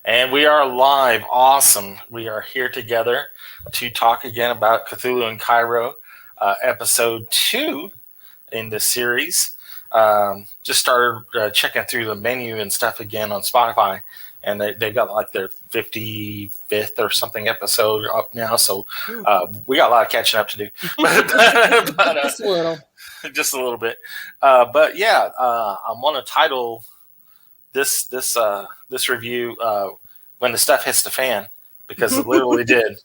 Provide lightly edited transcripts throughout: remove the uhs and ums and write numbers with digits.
And we are live. Awesome. We are here together to talk again about Cthulhu and Cairo, episode 2 in the series. Just started checking through the menu and stuff again on Spotify, and they got like their 55th or something episode up now. So we got a lot of catching up to do. Just a little. Just a little bit. But yeah, I want to title this review "When the Stuff Hits the Fan," because it literally did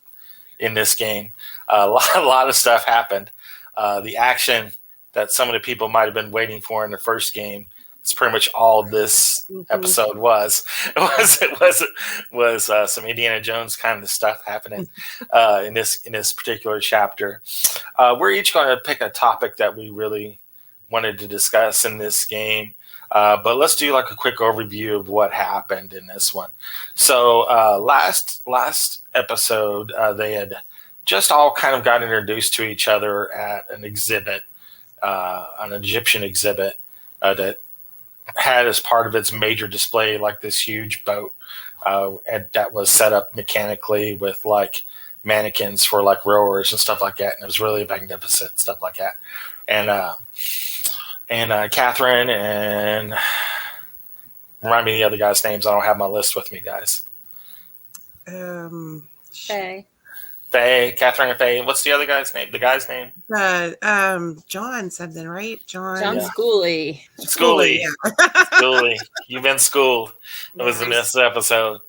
in this game. A lot of stuff happened. The action that some of the people might have been waiting for in the first game. It's pretty much all this episode was. It was some Indiana Jones kind of stuff happening in this particular chapter. We're each going to pick a topic that we really wanted to discuss in this game. But let's do like a quick overview of what happened in this one. So last episode, they had just all kind of got introduced to each other at an exhibit, an Egyptian exhibit that had as part of its major display like this huge boat and that was set up mechanically with like mannequins for like rowers and stuff like that. And it was really magnificent, stuff like that. And Catherine and remind me of the other guys' names. I don't have my list with me, guys. Faye, Catherine and Faye. What's the other guy's name? The guy's name? John something, right? John Schooley. Schooly. Yeah. Schooly. You've been schooled. It was in this episode.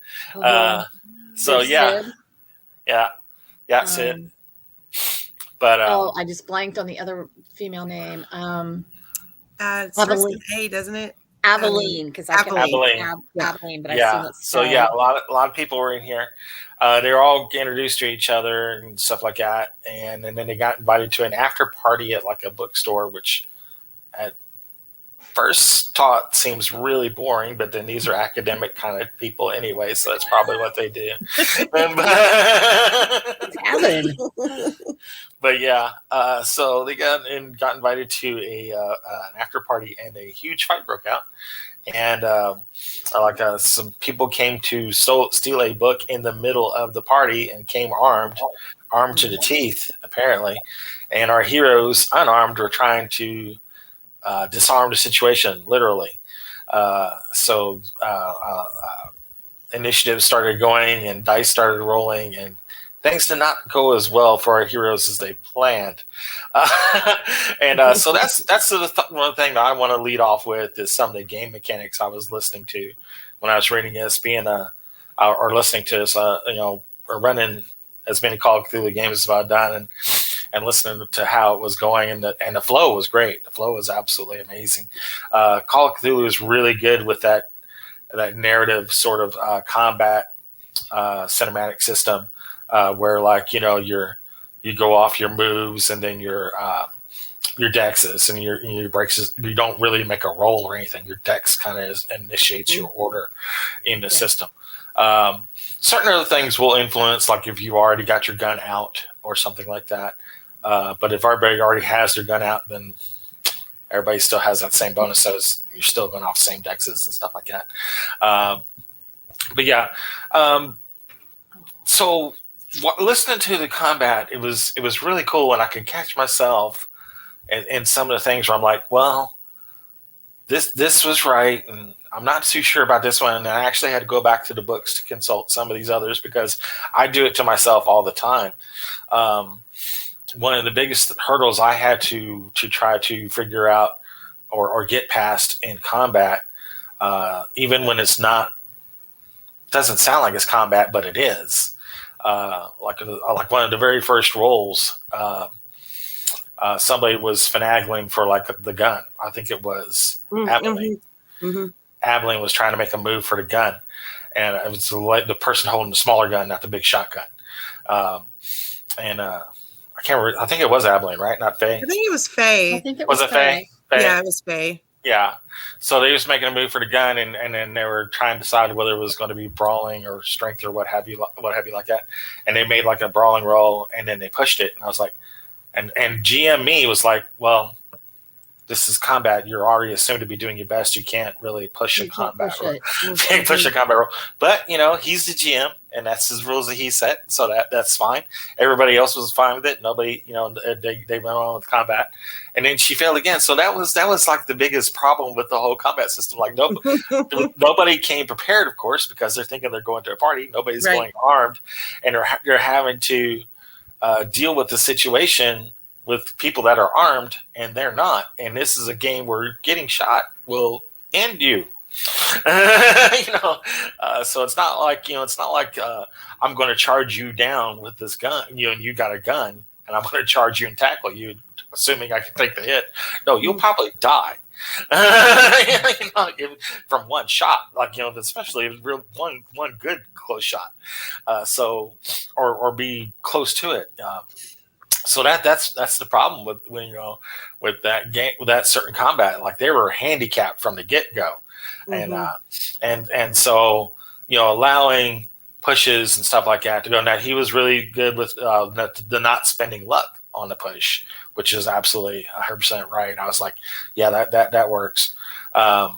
So yeah. Sid. Yeah, Sid. But I just blanked on the other female name. It starts with A, doesn't it? Aveline, because I can Aveline, but I assume it's so yeah, a lot of people were in here. They were all introduced to each other and stuff like that, and then they got invited to an after party at like a bookstore, which at first thought seems really boring, but then these are academic kind of people anyway, so that's probably what they do. But yeah, so they got invited to an after party, and a huge fight broke out. And some people came to steal a book in the middle of the party and came armed to the teeth, apparently. And our heroes, unarmed, were trying to disarm the situation, literally. So initiatives started going, and dice started rolling, and things did not go as well for our heroes as they planned. So that's one thing that I want to lead off with is some of the game mechanics I was listening to when I was reading this, or listening to this, or running as many Call of Cthulhu games as I've done, and listening to how it was going, and the flow was great. The flow was absolutely amazing. Call of Cthulhu is really good with that narrative sort of combat cinematic system. Where like you go off your moves and then your dexes and your breaks. You don't really make a roll or anything. Your dex kind of initiates your order in the system. Certain other things will influence, like if you already got your gun out or something like that. But if everybody already has their gun out, then everybody still has that same bonus. So you're still going off the same dexes and stuff like that. But yeah, so. Listening to the combat, it was really cool, and I could catch myself in some of the things where I'm like, well, this was right, and I'm not too sure about this one. And I actually had to go back to the books to consult some of these others because I do it to myself all the time. One of the biggest hurdles I had to try to figure out or get past in combat, even when doesn't sound like it's combat, but it is. Like one of the very first rolls, somebody was finagling for like the gun. I think it was Aveline. Mm-hmm. Aveline was trying to make a move for the gun, and it was the person holding the smaller gun, not the big shotgun. I can't remember. I think it was Aveline, right? Not Faye. I think it was Faye. I think it was Faye. Yeah, it was Faye. Yeah. So they was making a move for the gun, and then they were trying to decide whether it was going to be brawling or strength or what have you like that. And they made like a brawling roll, and then they pushed it. And I was like, and GM me was like, well, this is combat. You're already assumed to be doing your best. You can't really push a combat roll. Can't push a combat roll. But he's the GM, and that's his rules that he set. So that's fine. Everybody else was fine with it. Nobody, they went on with combat, and then she failed again. So that was like the biggest problem with the whole combat system. Like nobody came prepared, of course, because they're thinking they're going to a party. Nobody's going armed, and they're having to deal with the situation with people that are armed and they're not. And this is a game where getting shot will end you. So it's not like, I'm going to charge you down with this gun, and you got a gun, and I'm going to charge you and tackle you, assuming I can take the hit. No, you'll probably die. From one shot, especially one good close shot. Or be close to it. So that's the problem with that game, with that certain combat. Like, they were handicapped from the get go, and so allowing pushes and stuff like that to go. Now, he was really good with the not spending luck on the push, which is absolutely 100% right. I was like, yeah, that works. That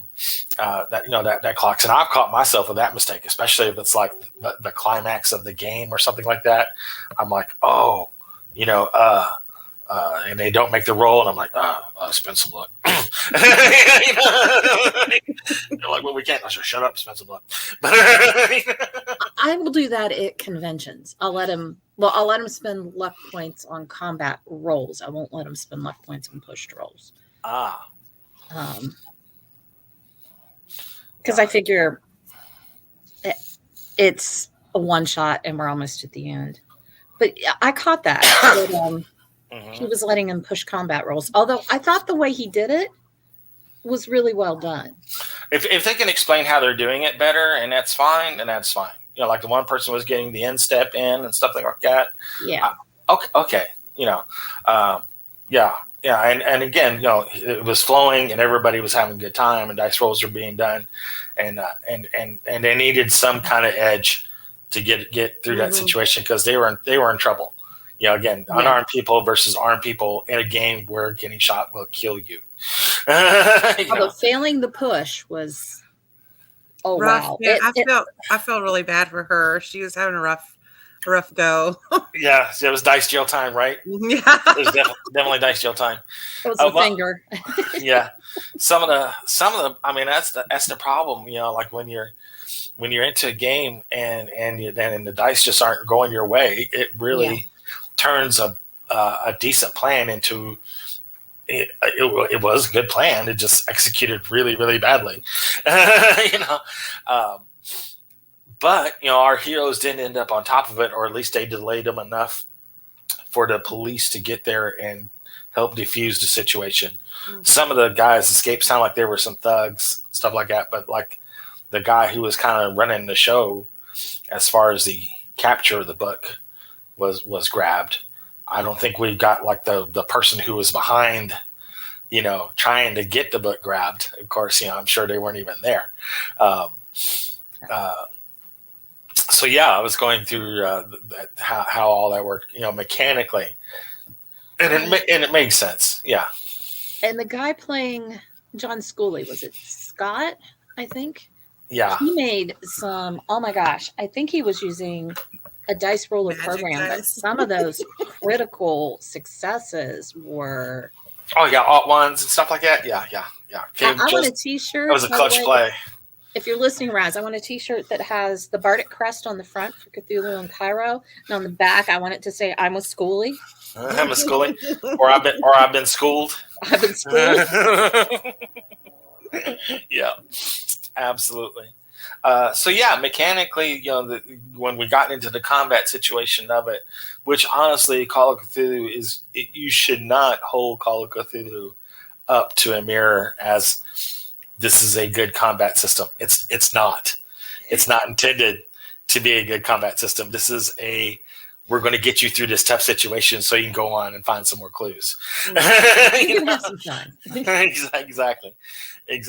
clocks, and I've caught myself with that mistake, especially if it's like the climax of the game or something like that. I'm like, oh. And they don't make the roll, and I'm like, spend some luck. They're like, well, we can't. I said, shut up, spend some luck. I will do that at conventions. I'll let him spend luck points on combat rolls. I won't let him spend luck points on pushed rolls. Because I figure it's a one shot, and we're almost at the end. But I caught that. He was letting him push combat rolls. Although I thought the way he did it was really well done. If they can explain how they're doing it better, and that's fine, then that's fine. Like the one person was getting the end step in and stuff like that. Yeah. Okay. Yeah. And again, it was flowing, and everybody was having a good time, and dice rolls were being done, and they needed some kind of edge to get through that situation, because they were in trouble. Unarmed people versus armed people in a game where getting shot will kill you. Although failing the push was rough. Wow. Yeah, I felt really bad for her. She was having a rough go. Yeah, it was dice jail time, right? Yeah, it was definitely dice jail time. It was a finger. Yeah, some of the. I mean, that's the problem. Like when you're into a game and the dice just aren't going your way, it really turns a decent plan into. It was a good plan. It just executed really, really badly. But our heroes didn't end up on top of it, or at least they delayed them enough for the police to get there and help defuse the situation. Mm-hmm. Some of the guys escaped. Sound like there were some thugs, stuff like that. But like the guy who was kind of running the show, as far as the capture of the book was grabbed. I don't think we got like the person who was behind, trying to get the book grabbed. Of course, I'm sure they weren't even there. So yeah, I was going through how all that worked, mechanically, and it makes sense. Yeah. And the guy playing John Schooley, was it Scott? I think. Yeah. He made some. Oh my gosh! I think he was using a dice roller program, but some of those critical successes were. Oh yeah, alt ones and stuff like that. Yeah. I want a T-shirt. That was a clutch play. If you're listening, Raz, I want a T-shirt that has the Bardic crest on the front for Cthulhu and Cairo, and on the back, I want it to say "I'm a Schoolie." I'm a Schoolie, or I've been schooled. I've been schooled. Yeah, absolutely. So yeah, mechanically, when we got into the combat situation of it, which honestly, Call of Cthulhu you should not hold Call of Cthulhu up to a mirror as this is a good combat system. It's not. It's not intended to be a good combat system. This is we're going to get you through this tough situation so you can go on and find some more clues. You can have some fun. Exactly. There's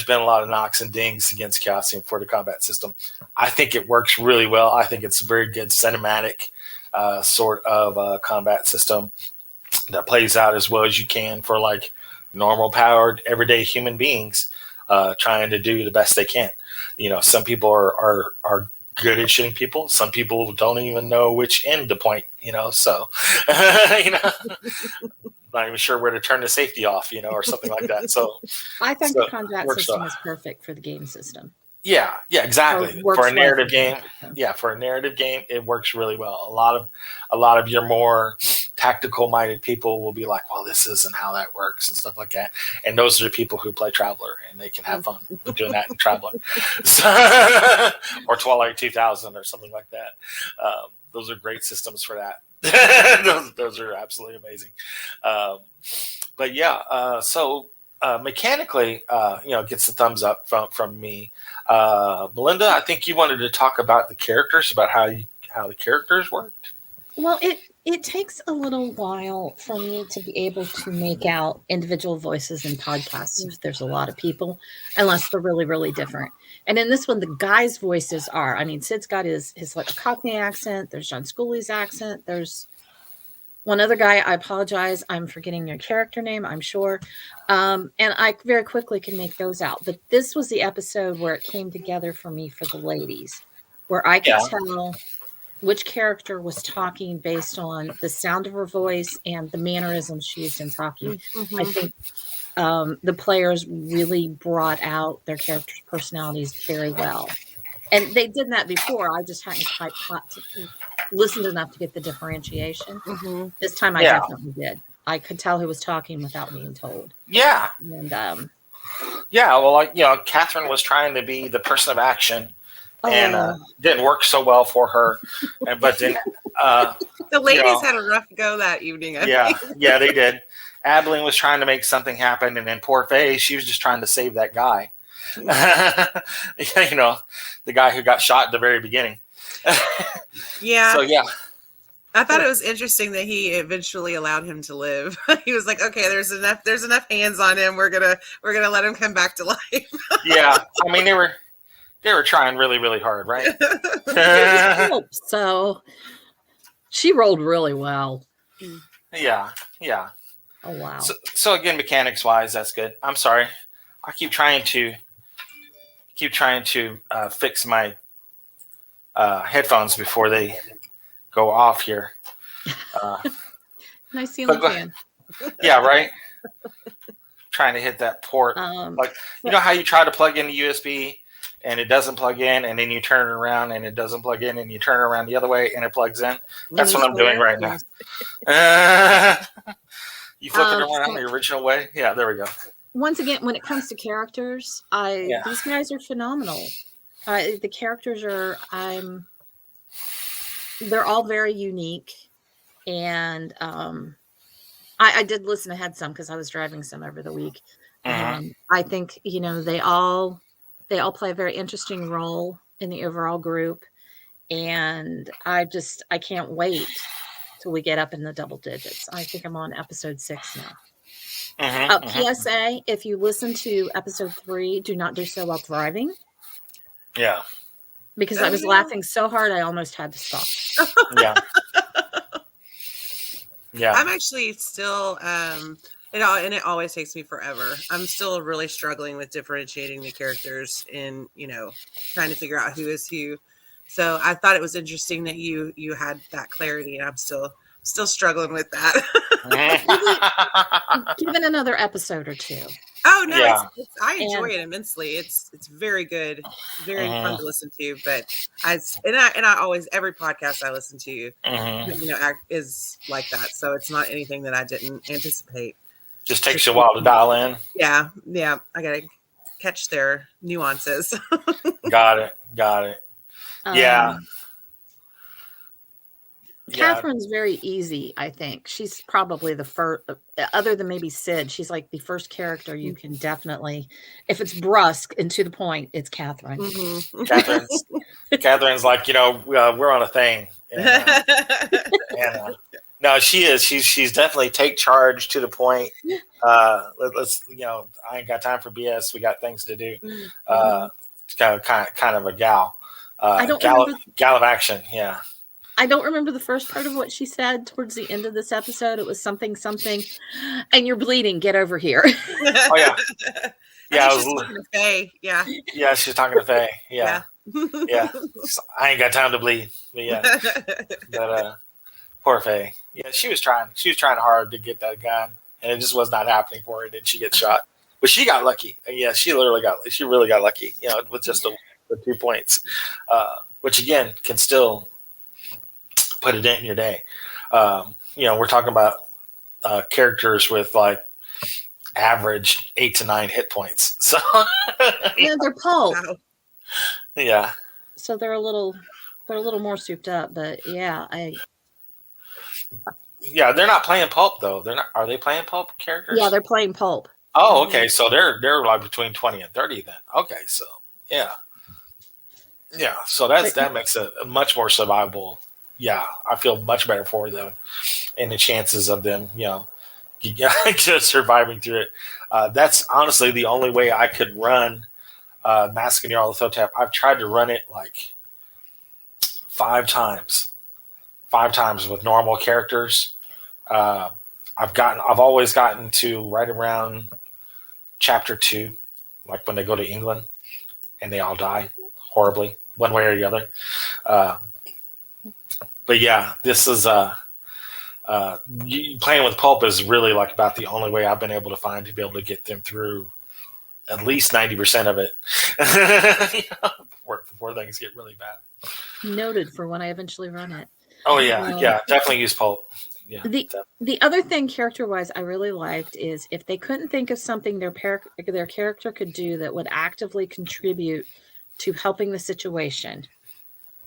been a lot of knocks and dings against Chaosium for the combat system. I think it works really well. I think it's a very good cinematic sort of combat system. that plays out as well as you can for like normal powered everyday human beings trying to do the best they can. Some people are good at shooting people. Some people don't even know which end to point, so not even sure where to turn the safety off, or something like that. So I think the combat system is perfect for the game system. Yeah, exactly. For a narrative game, it works really well. A lot of your more tactical minded people will be like, well, this isn't how that works and stuff like that. And those are the people who play Traveler, and they can have fun doing that in Traveler, or Twilight 2000 or something like that. Those are great systems for that. those are absolutely amazing. But yeah, so mechanically, gets the thumbs up from me. Melinda, I think you wanted to talk about the characters, about how the characters worked. Well, it takes a little while for me to be able to make out individual voices in podcasts if there's a lot of people, unless they're really, really different. And in this one, the guys' voices are, Sid's got his like a Cockney accent. There's John Schooley's accent. There's one other guy. I apologize. I'm forgetting your character name, I'm sure. And I very quickly can make those out. But this was the episode where it came together for me for the ladies, where I could tell which character was talking based on the sound of her voice and the mannerisms she used in talking. I think the players really brought out their characters' personalities very well. And they did that before. I just hadn't quite listened enough to get the differentiation. This time I definitely did. I could tell who was talking without being told. Yeah. And Catherine was trying to be the person of action, and didn't work so well for her. But then the ladies had a rough go that evening. I think. They did. Abilene was trying to make something happen, and then poor Faye, she was just trying to save that guy. The guy who got shot at the very beginning. Yeah. So I thought it was interesting that he eventually allowed him to live. He was like, okay, there's enough hands on him. We're gonna let him come back to life. Yeah. They were trying really, really hard, right? So she rolled really well. Yeah. Oh wow. So again, mechanics wise, that's good. I'm sorry. I keep trying to fix my headphones before they go off here. Nice ceiling fan. Yeah, right. Trying to hit that port. How you try to plug in the USB and it doesn't plug in, and then you turn it around and it doesn't plug in, and you turn it around the other way and it plugs in. That's what I'm doing right now. You flip it around the original way. Yeah, there we go. Once again, when it comes to characters, these guys are phenomenal. The characters are, they're all very unique, and I did listen ahead some because I was driving some over the week. I think they all play a very interesting role in the overall group, and I can't wait till we get up in the double digits. I think I'm on episode 6 now. PSA: if you listen to episode 3, do not do so while driving. Yeah. Because I was laughing so hard I almost had to stop. Yeah. I'm actually still it always takes me forever. I'm still really struggling with differentiating the characters and, trying to figure out who is who. So I thought it was interesting that you had that clarity, and I'm still struggling with that. Give it another episode or 2. Oh no, I enjoy it immensely. It's very good, very fun to listen to. But I always, every podcast I listen to, is like that. So it's not anything that I didn't anticipate. Just takes you a while to dial in. Yeah. I gotta catch their nuances. Got it. Yeah. Catherine's very easy, I think. She's probably the first, other than maybe Sid, she's like the first character you can definitely, if it's brusque and to the point, it's Catherine. Catherine's like, we're on a thing. No, she is. She's definitely take charge to the point. Let's, I ain't got time for BS. We got things to do. Kind of a gal. Gal of action. Yeah. I don't remember the first part of what she said towards the end of this episode. It was something, and you're bleeding. Get over here. Oh yeah, yeah. She's talking to Faye. Yeah, yeah. She's talking to Faye. Yeah, yeah. I ain't got time to bleed. But yeah, but poor Faye. Yeah, she was trying. She was trying hard to get that gun, and it just was not happening for her. And then she gets shot. But she got lucky. Yeah, she really got lucky. You know, with just the 2 points, which again can still put a dent in your day. You know, we're talking about characters with like average 8 to 9 hit points. So yeah, they're pulp. Yeah. So they're a little more souped up, but yeah, Yeah, they're not playing pulp though. They're not. Are they playing pulp characters? Yeah, they're playing pulp. Oh, okay. So they're like between 20 and 30 then. Okay, so yeah. Yeah, so that makes it a much more survivable. Yeah, I feel much better for them and the chances of them, you know, just surviving through it. That's honestly the only way I could run Mask and Nyarlathotep. I've tried to run it like 5 times with normal characters. I've always gotten to right around chapter 2, like when they go to England and they all die horribly, one way or the other. But yeah, this is playing with pulp is really like about the only way I've been able to find to be able to get them through at least 90% of it before things get really bad. Noted for when I eventually run it. Oh yeah, definitely use pulp. Yeah. The other thing character-wise I really liked is if they couldn't think of something their character could do that would actively contribute to helping the situation.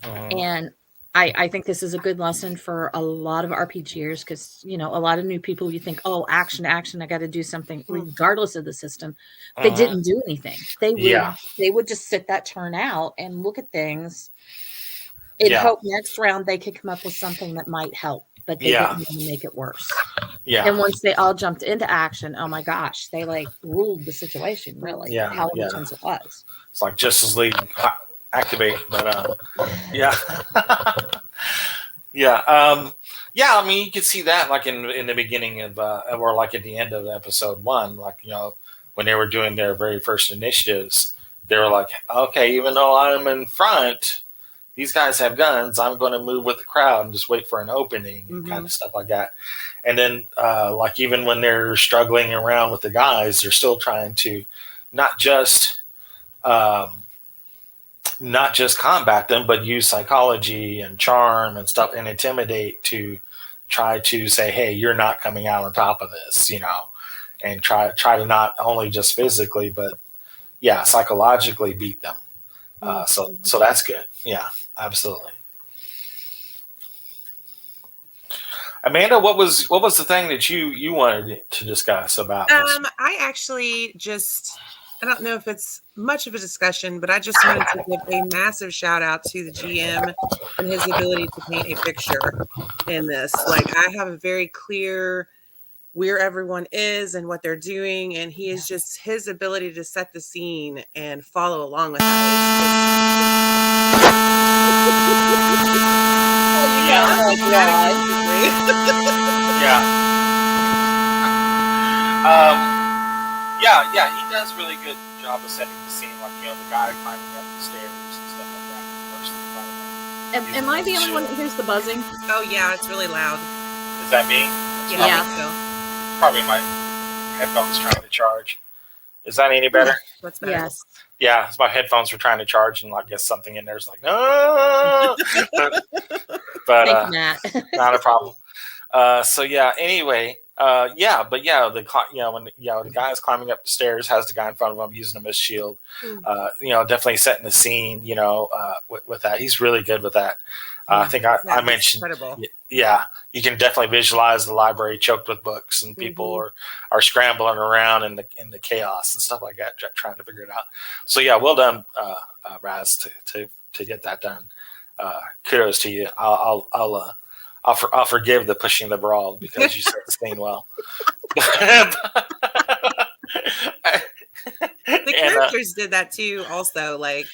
And I think this is a good lesson for a lot of RPGers because, you know, a lot of new people, you think, oh, action, I got to do something regardless of the system. They didn't do anything. They would just sit that turn out and look at things and hope next round they could come up with something that might help. But they didn't want to make it worse. Yeah. And once they all jumped into action, oh my gosh, they like ruled the situation, really. Yeah. How intense it was. It's like Justice League activate, but yeah. Yeah. I mean, you could see that like in the beginning of or like at the end of episode 1, like, you know, when they were doing their very first initiatives, they were like, okay, even though I'm in front, these guys have guns. I'm going to move with the crowd and just wait for an opening and kind of stuff like that. And then, like even when they're struggling around with the guys, they're still trying to not just combat them, but use psychology and charm and stuff and intimidate to try to say, "Hey, you're not coming out on top of this," you know, and try to not only just physically, but psychologically beat them. So that's good. Yeah, absolutely. Amanda, what was the thing that you wanted to discuss about this? I actually I don't know if it's much of a discussion, but I just wanted to give a massive shout out to the GM and his ability to paint a picture in this. Like, I have a very clear where everyone is and what they're doing, and he is just his ability to set the scene and follow along with that. Yeah, he does a really good job of setting the scene, like, you know, the guy climbing up the stairs and stuff like that. Am I the only one that hears the buzzing? Oh yeah, it's really loud. Is that me? Yeah. Probably my headphones trying to charge. Is that any better? What's better? Yes. Yeah, it's my headphones were trying to charge, and I guess something in there's like, no. But not a problem. So yeah. Anyway, when the guy is climbing up the stairs, has the guy in front of him using him as shield. Definitely setting the scene. With that, he's really good with that. I think I mentioned. Incredible. Yeah, you can definitely visualize the library choked with books, and people are scrambling around in the chaos and stuff like that, trying to figure it out. So yeah, well done, Raz, to get that done. Kudos to you. I'll forgive the pushing the brawl because you set the scene well. The characters did that too. Also, like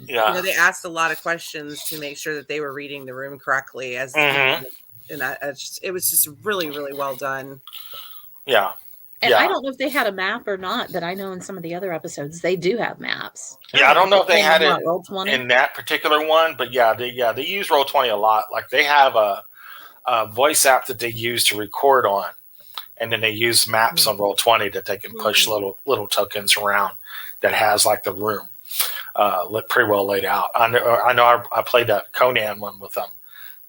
They asked a lot of questions to make sure that they were reading the room correctly. And it was just really, really well done. Yeah. And I don't know if they had a map or not, but I know in some of the other episodes they do have maps. Yeah, I don't know if they had it in that particular one, but they use Roll20 a lot. Like they have a voice app that they use to record on, and then they use maps on Roll20 that they can push little tokens around that has like the room pretty well laid out. I know I played that Conan one with them.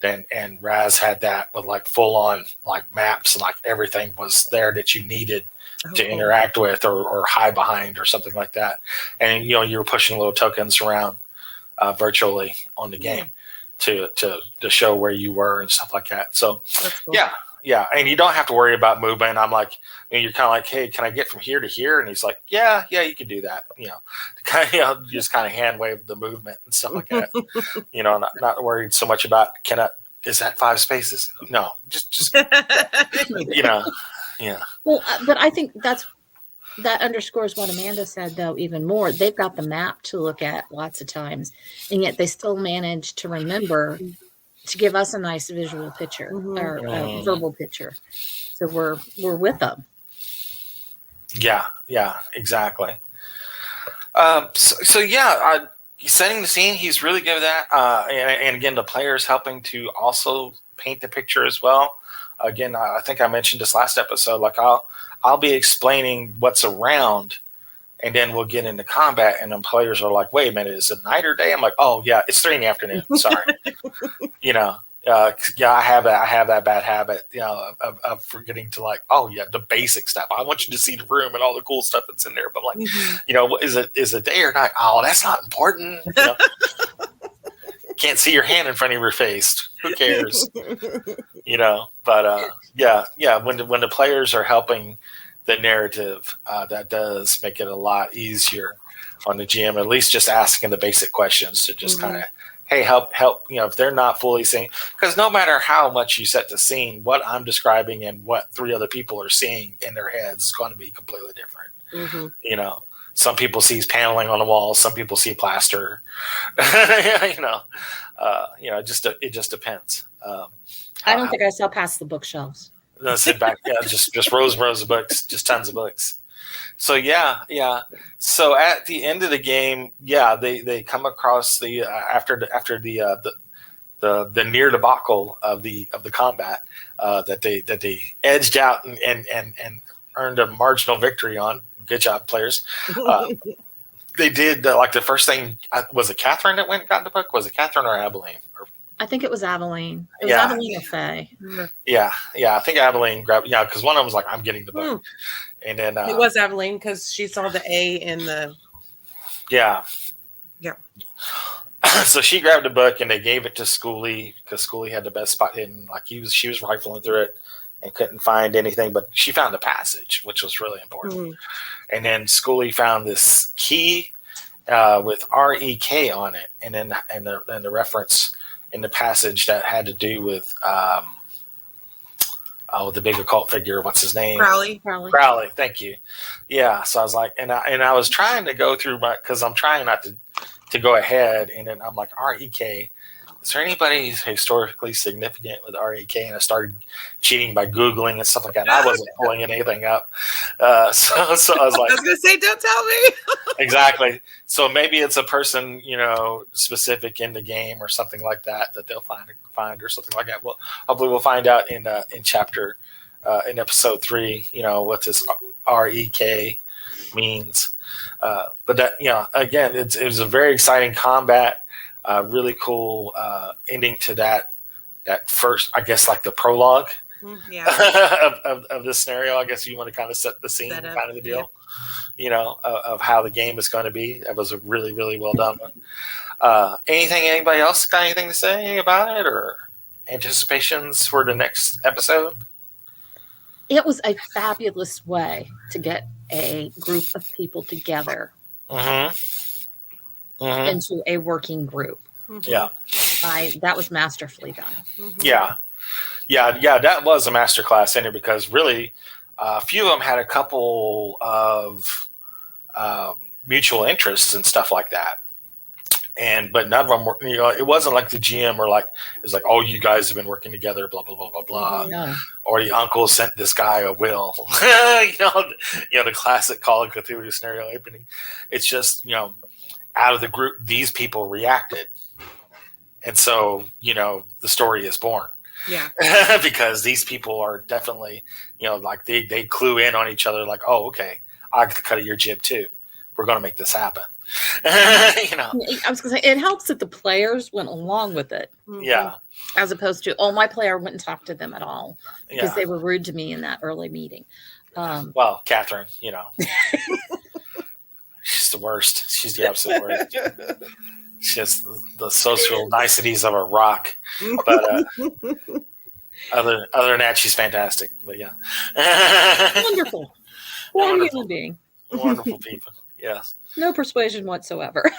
And Raz had that with like full on like maps and like everything was there that you needed to interact with or hide behind or something like that. And you were pushing little tokens around virtually on the game to show where you were and stuff like that. So cool. Yeah, and you don't have to worry about movement. I'm like, you're kind of like, hey, can I get from here to here? And he's like, yeah, you can do that. Just kind of hand wave the movement and stuff like that. Not worried so much about is that 5 spaces? No, just yeah. Well, but I think that underscores what Amanda said, though, even more. They've got the map to look at lots of times, and yet they still manage to remember to give us a nice visual picture or a verbal picture. So we're with them. Yeah, exactly. Setting the scene, he's really good at that. And again, the players helping to also paint the picture as well. Again, I think I mentioned this last episode. Like I'll be explaining what's around, and then we'll get into combat, and then players are like, "Wait a minute, is it night or day?" I'm like, "Oh yeah, it's 3 PM. Sorry." I have that bad habit, of forgetting to like, the basic stuff. I want you to see the room and all the cool stuff that's in there. But like, is it day or night? Oh, that's not important. Can't see your hand in front of your face. Who cares? But when the players are helping the narrative, that does make it a lot easier on the GM. At least just asking the basic questions to just kind of. Hey, help, if they're not fully seeing, because no matter how much you set the scene, what I'm describing and what 3 other people are seeing in their heads is going to be completely different. Some people see paneling on the walls, some people see plaster. It just depends. I don't think I saw past the bookshelves. Sit back, just rows of books, just tons of books. So So at the end of the game, they come across the after the near debacle of the combat that they edged out and earned a marginal victory on. Good job, players. They did the first thing. Was it Catherine that went and got the book? Was it Catherine or Abilene? I think it was Abilene. It was Abilene or Faye. Yeah. I think Abilene grabbed. Yeah, because one of them was like, "I'm getting the book." And then it was Abilene because she saw the A in the. Yeah. So she grabbed the book and they gave it to Schoolie because Schoolie had the best spot hidden. Like she was rifling through it and couldn't find anything, but she found the passage, which was really important. And then Schoolie found this key with REK on it, and then the reference in the passage that had to do with. The big occult figure, what's his name? Crowley. Thank you. Yeah. So I was like, and I was trying to go through because I'm trying not to go ahead, and then I'm like, REK. Is there anybody who's historically significant with REK? And I started cheating by Googling and stuff like that. And I wasn't pulling anything up. So I was like, I was going to say, don't tell me. Exactly. So maybe it's a person, specific in the game or something like that they'll find or something like that. Well, hopefully we'll find out in chapter, in episode 3, what this REK means. But that, again, it was a very exciting combat. Really cool ending to that first, I guess, like the prologue of this scenario. I guess you want to kind of set the scene, kind of the deal, of how the game is going to be. That was a really, really well done one. Anybody else got anything to say about it or anticipations for the next episode? It was a fabulous way to get a group of people together. Into a working group. Yeah. That was masterfully done. Yeah, that was a masterclass in it because really a few of them had a couple of mutual interests and stuff like that. but none of them were. It wasn't like the GM or like it was like, oh, you guys have been working together, blah blah blah blah blah, or the uncle sent this guy a will. The classic Call of Cthulhu scenario opening. It's just out of the group, these people reacted, and so the story is born. Yeah. Because these people are definitely, like they clue in on each other, like, oh, okay, I got to cut your jib too. We're going to make this happen. I was going to say, it helps that the players went along with it. Yeah. As opposed to, my player wouldn't talk to them at all because they were rude to me in that early meeting. Well, Catherine, she's the worst. She's the absolute worst. She has the social niceties of a rock, but other than that, she's fantastic. But yeah, wonderful, human being, wonderful people. Yes, no persuasion whatsoever.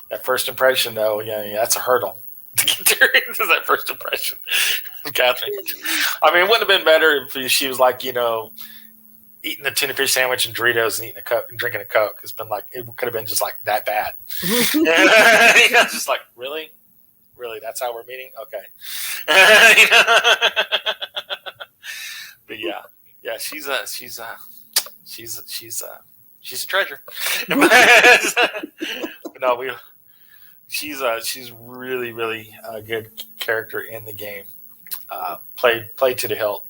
That first impression, though, that's a hurdle to get there into that first impression of Catherine. I mean, it wouldn't have been better if she was like eating a tuna fish sandwich and Doritos and eating a Coke and drinking a Coke. It's been like, it could have been just like that bad. Just like, really, that's how we're meeting. Okay. But yeah, she's a treasure. No, she's really, really a good character in the game. Played to the hilt.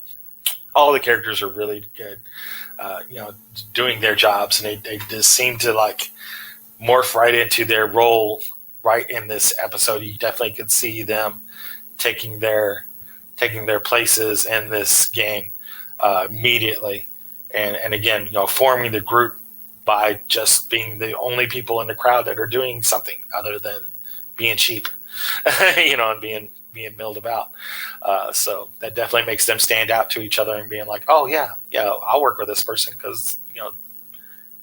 All the characters are really good, doing their jobs, and they just seem to like morph right into their role right in this episode. You definitely could see them taking their places in this game immediately, and again, forming the group by just being the only people in the crowd that are doing something other than being sheep, and being milled about. So that definitely makes them stand out to each other and being like, oh yeah, I'll work with this person because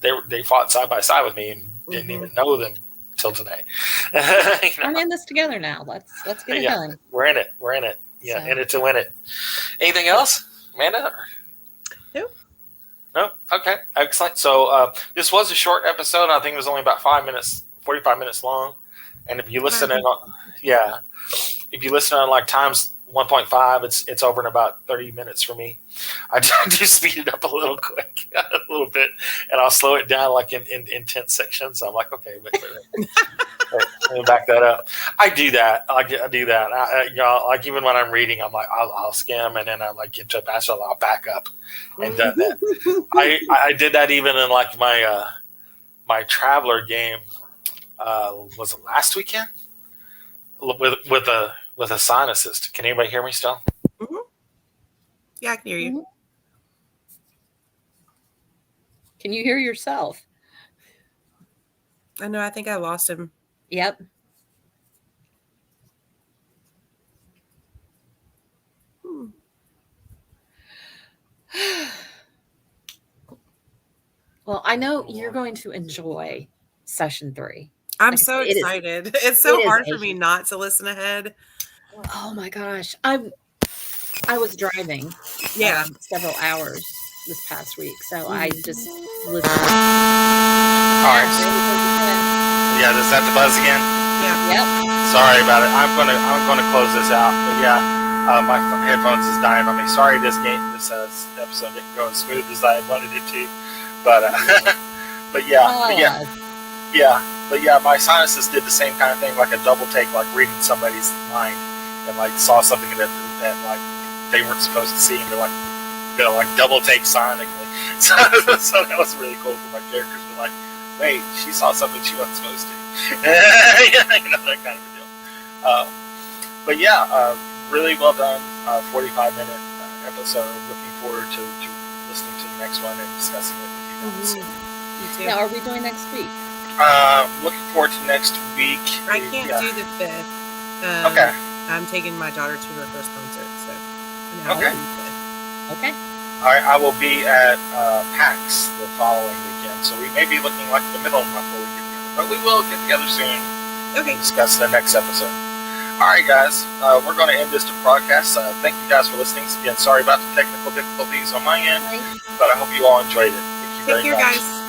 they fought side by side with me and didn't even know them till today. I'm in this together now. Let's get it done. We're in it. Yeah, in it to win it. Anything else, Amanda? No. Okay, excellent. So this was a short episode. I think it was only about 45 minutes long. And if you listen if you listen on like times 1.5, it's over in about 30 minutes for me. I do speed it up a little quick, a little bit, and I'll slow it down like in intense sections. So I'm like, okay, wait, let me back that up. I do that. I do that. Like even when I'm reading, I'm like, I'll skim, and then I like get to a passage, I'll back up and done that. I did that even in like my my Traveler game. Was it last weekend? With a sign assist. Can anybody hear me still? Mm-hmm. Yeah, I can hear you. Mm-hmm. Can you hear yourself? I know. I think I lost him. Yep. Well, I know you're going to enjoy session 3. I'm so excited. It's so hard for me not to listen ahead. Oh my gosh. I was driving several hours this past week, so I just listened. All right. Yeah, does that the buzz again? Yeah. Yep. Sorry about it. I'm gonna close this out. But my headphones is dying on me. Sorry, this episode didn't go as smooth as I wanted it to. But my sinuses did the same kind of thing, like a double take, like reading somebody's mind, and like saw something that like they weren't supposed to see, and they're like double take sonically. So that was really cool for my characters. But like, wait, she saw something she wasn't supposed to. That kind of a deal. But really well done. 45-minute episode. Looking forward to listening to the next one and discussing it with you guys. Me too. Now, are we doing next week? Looking forward to next week. I can't do the 5th. Okay. I'm taking my daughter to her first concert, so okay. Okay. All right, I will be at PAX the following weekend, so we may be looking like the middle of the month where we get together, but we will get together soon. Okay. And discuss the next episode. All right, guys, we're going to end this broadcast. Thank you guys for listening. Again, sorry about the technical difficulties on my end, but I hope you all enjoyed it. Thank you very much. Take care, guys.